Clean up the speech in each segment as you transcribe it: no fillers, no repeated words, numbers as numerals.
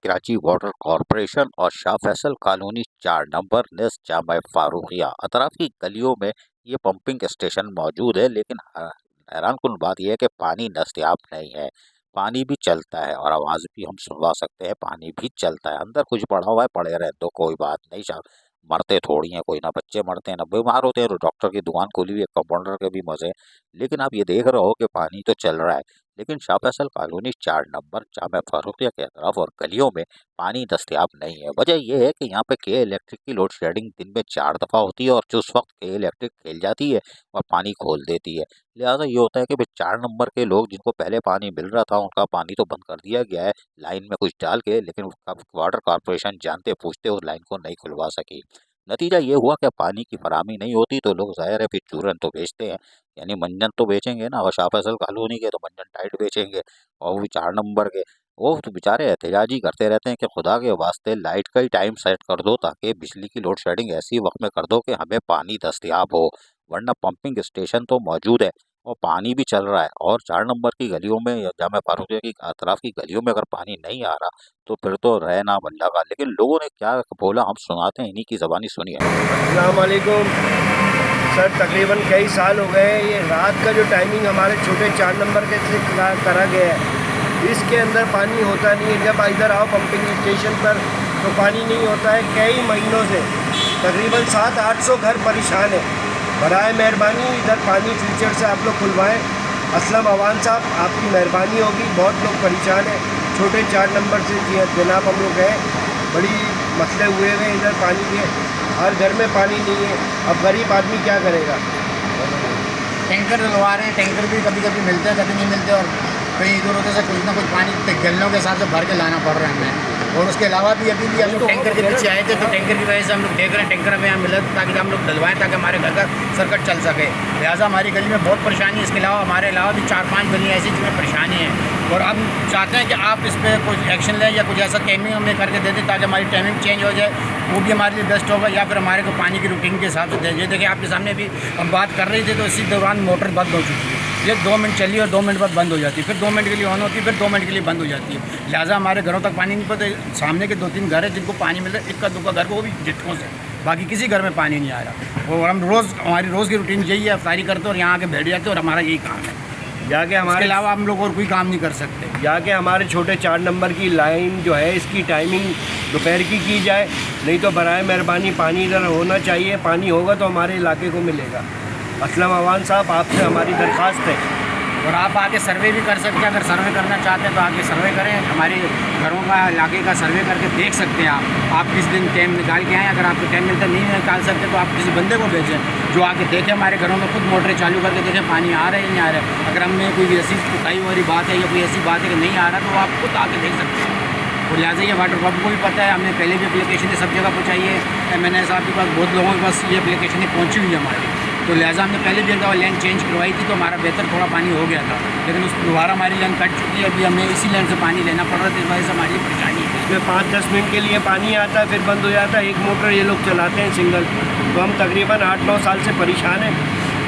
Karachi water corporation और Shah Faisal colony 4 number निस जामा फारूकिया अतराफ की गलियों में ये पंपिंग स्टेशन मौजूद है, लेकिन हैरानकुन बात यह है कि पानी दस्तयाब नहीं है। पानी भी चलता है और आवाज़ भी हम सुनवा सकते हैं, पानी भी चलता है। अंदर कुछ पड़ा हुआ है, पड़े रहे तो कोई बात नहीं, मरते थोड़ी हैं, कोई ना बच्चे मरते हैं ना बीमार होते हैं। तो डॉक्टर की दुकान खोली हुई है, कंपाउंडर के भी मजे हैं। लेकिन आप ये देख रहे हो कि पानी तो चल रहा है, लेकिन शाह फैसल कॉलोनी 4 नंबर जामा फारूकिया के अतराफ और गलियों में पानी दस्तयाब नहीं है। वजह यह है कि यहाँ पे के इलेक्ट्रिक की लोड शेडिंग दिन में 4 दफ़ा होती है और जिस वक्त के इलेक्ट्रिक खेल जाती है और पानी खोल देती है। लिहाजा ये होता है कि भाई 4 नंबर के लोग जिनको पहले पानी मिल रहा था उनका पानी तो बंद कर दिया गया है लाइन में कुछ डाल के, लेकिन वाटर कॉरपोरेशन जानते पूछते उस लाइन को नहीं खुलवा सकी। नतीजा ये हुआ कि पानी की फराहमी नहीं होती तो लोग ज़ाहिर है फिर चूरन तो बेचते हैं, यानी मंजन तो बेचेंगे ना। और शाह फैसल कॉलोनी के तो मंजन टाइट बेचेंगे और वो भी 4 नंबर के। वो तो बेचारे एहतजाज ही करते रहते हैं कि खुदा के वास्ते लाइट का ही टाइम सेट कर दो, ताकि बिजली की लोड शेडिंग ऐसी वक्त में कर दो कि हमें पानी दस्तयाब हो। वरना पंपिंग स्टेशन तो मौजूद है और पानी भी चल रहा है, और 4 नंबर की गलियों में या जामा फारूकिया की अतराफ की गलियों में अगर पानी नहीं आ रहा तो फिर तो रह नाम अल्लाह का। लेकिन लोगों ने क्या बोला हम सुनाते हैं, इन्हीं की ज़बानी सुनिए। अस्सलाम वालेकुम सर, तकरीबन कई साल हो गए हैं। ये रात का जो टाइमिंग हमारे छोटे 4 नंबर के से करा गया है, इसके अंदर पानी होता नहीं है। जब इधर आओ पंपिंग स्टेशन पर तो पानी नहीं होता है कई महीनों से। तकरीबन 700-800 घर परेशान है। बराए मेहरबानी इधर पानी फ्यूचर से आप लोग खुलवाएँ। असलम अवान साहब, आपकी मेहरबानी होगी। बहुत लोग परेशान हैं छोटे 4 नंबर से। जी जनाब, हम लोग गए, बड़ी मसले हुए हैं इधर पानी के। हर घर में पानी नहीं है, अब गरीब आदमी क्या करेगा। टैंकर डलवा रहे हैं, टैंकर भी कभी कभी मिलते हैं, कभी नहीं मिलते, और कहीं इधर उधर से कुछ ना कुछ पानी गलनों के हिसाब से भर के लाना पड़ रहा है हमें। और उसके अलावा भी अभी भी हम लोग टैंकर के पीछे आए थे, तो टैंकर की वजह से हम लोग देख रहे हैं टैंकर हमें यहाँ मिला ताकि हम लोग डलवाएँ, ताकि हमारे घर का सर्किट चल सके। लिहाजा हमारी गली में बहुत परेशानी है। इसके अलावा हमारे अलावा भी 4-5 गलियाँ ऐसी जिसमें परेशानी है, और हम चाहते हैं कि आप इस पर कुछ एक्शन लें या कुछ ऐसा टाइमिंग हमें करके दे दें ताकि हमारी टाइमिंग चेंज हो जाए, वो भी हमारे लिए बेस्ट होगा। या फिर हमारे को पानी की रूटीन के हिसाब से दे दीजिए। देखिए आपके सामने भी हम बात कर रहे थे तो इसी दौरान मोटर बंद हो चुकी है। ये 2 मिनट चली और 2 मिनट बाद बंद हो जाती है, फिर 2 मिनट के लिए ऑन होती है, फिर 2 मिनट के लिए बंद हो जाती है। लिहाजा हमारे घरों तक पानी नहीं पहुंचता। सामने के 2-3 घर है जिनको पानी मिल रहा है, 1-2 घर को, वो भी झटकों से, बाकी किसी घर में पानी नहीं आ रहा। और हम हमारी रोज़ की रूटीन यही है, अफ्तारी करते हैं और यहाँ आके बैठ जाते हैं, और हमारा यही काम है। जाके हमारे अलावा हम लोग और कोई काम नहीं कर सकते। जाके हमारे छोटे 4 नंबर की लाइन जो है, इसकी टाइमिंग दोपहर की जाए, नहीं तो बराए मेहरबानी पानी इधर होना चाहिए। पानी होगा तो हमारे इलाके को मिलेगा। असलम अवान साहब, आपसे हमारी दरख्वास्त है। और आप आके सर्वे भी कर सकते हैं, अगर सर्वे करना चाहते हैं तो आके सर्वे करें। हमारे घरों का, इलाके का सर्वे करके देख सकते हैं आप किस दिन टाइम निकाल के आएँ। अगर आपको टाइम मिलता नहीं निकाल सकते तो आप किसी बंदे को भेजें जो आके देखें हमारे घरों में, खुद मोटरें चालू करके देखें पानी आ रहा है या नहीं आ रहा है। अगर हमें कोई ऐसी कोताही वाली बात है या कोई ऐसी बात है कि नहीं आ रहा तो आप खुद आके देख सकते हैं। और लिहाजा ये वाटर पम्प को भी पता है, हमने पहले भी एप्लीकेशन सब जगह पहुँचाई है। MNA साहब के पास, बहुत लोगों के पास ये एप्लीकेशन पहुँची हुई है हमारी। तो लिहाजा हमने पहले भी एक दफ़ा लाइन चेंज करवाई थी तो हमारा बेहतर थोड़ा पानी हो गया था, लेकिन उस दोबारा हमारी लाइन कट चुकी है। अभी हमें इसी लाइन से पानी लेना पड़ रहा है, तो इस वजह से हमारी परेशानी है। इसमें 5-10 मिनट के लिए पानी आता है, फिर बंद हो जाता है। एक मोटर ये लोग चलाते हैं सिंगल। तो हम तकरीबन 8-9 साल से परेशान हैं।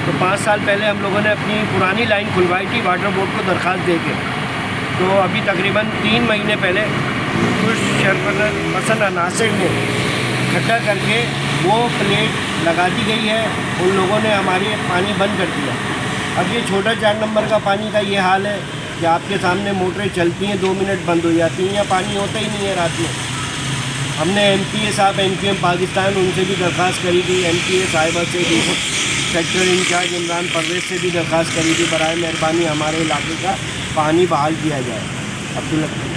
तो 5 साल पहले हम लोगों ने अपनी पुरानी लाइन खुलवाई थी वाटर बोर्ड को दरख्वास्त दे के। तो अभी तकरीबन 3 महीने पहले कुछ शरपसन अनासिर ने इकट्ठा करके वो प्लेट लगा दी गई है। उन लोगों ने हमारे पानी बंद कर दिया। अब ये छोटा 4 नंबर का पानी का ये हाल है कि आपके सामने मोटरें चलती हैं, 2 मिनट बंद हो जाती हैं, या पानी होता ही नहीं है रात में। हमने MPA साहब, MPM पाकिस्तान, उनसे भी दरख्वास्त करी थी। MPA साहिबा से भी, सेक्टर इंचार्ज इमरान परवेज से भी दरख्वास्त करी थी, बराए मेहरबानी हमारे इलाके का पानी बहाल किया जाए। अब्दुल्ला,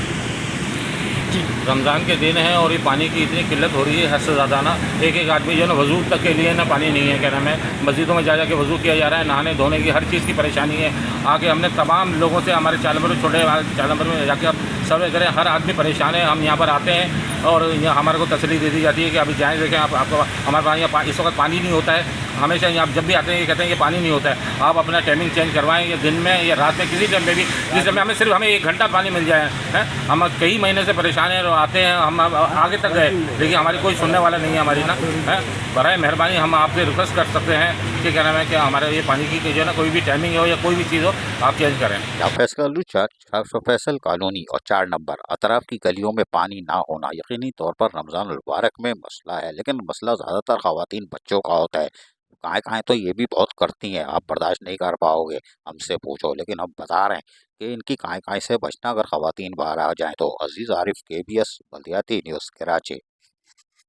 रमज़ान के दिन है और ये पानी की इतनी किल्लत हो रही है हद से ज़्यादा ना। एक आदमी जो है ना वज़ू तक के लिए ना पानी नहीं है। क्या नाम है, मस्जिदों में जा के वज़ू किया जा रहा है, नहाने धोने की हर चीज़ की परेशानी है। आगे हमने तमाम लोगों से, हमारे 4 नंबर छोटे 4 नंबर में जाके अब सर्वे करें, हर आदमी परेशान है। हम यहाँ पर आते हैं और यहाँ हमारे को तसल्ली दे दी जाती है कि अभी जाएँ देखें आपको हमारे पास यहाँ इस वक्त पानी नहीं होता है। हमेशा यहाँ जब भी आते हैं ये कहते हैं कि पानी नहीं होता है, आप अपना टाइमिंग चेंज करवाएं, या दिन में या रात में, किसी टाइम पे भी, जिस टाइम हमें 1 घंटा पानी मिल जाए है। हम कई महीने से परेशान हैं और आते हैं, हम आगे तक गए लेकिन हमारी कोई सुनने वाला नहीं है हमारी ना है। बराए मेहरबानी हम आपसे रिक्वेस्ट कर सकते हैं कि क्या नाम है कि हमारे ये पानी की जो है ना कोई भी टाइमिंग हो या कोई भी चीज़ हो आप चेंज करें। शाह फैसल कॉलोनी और 4 नंबर अतराफ की गलियों में पानी ना होना यकीनी तौर पर रमज़ान अल मुबारक में मसला है, लेकिन मसला ज़्यादातर ख़वातीन बच्चों का होता है। गाय-गाय तो ये भी बहुत करती हैं, आप बर्दाश्त नहीं कर पाओगे, हमसे पूछो। लेकिन हम बता रहे हैं कि इनकी गाय-गाय से बचना अगर ख़वातीन बाहर आ जाएँ तो। अज़ीज़ आरिफ, KBS बल्दियाती न्यूज़, कराची।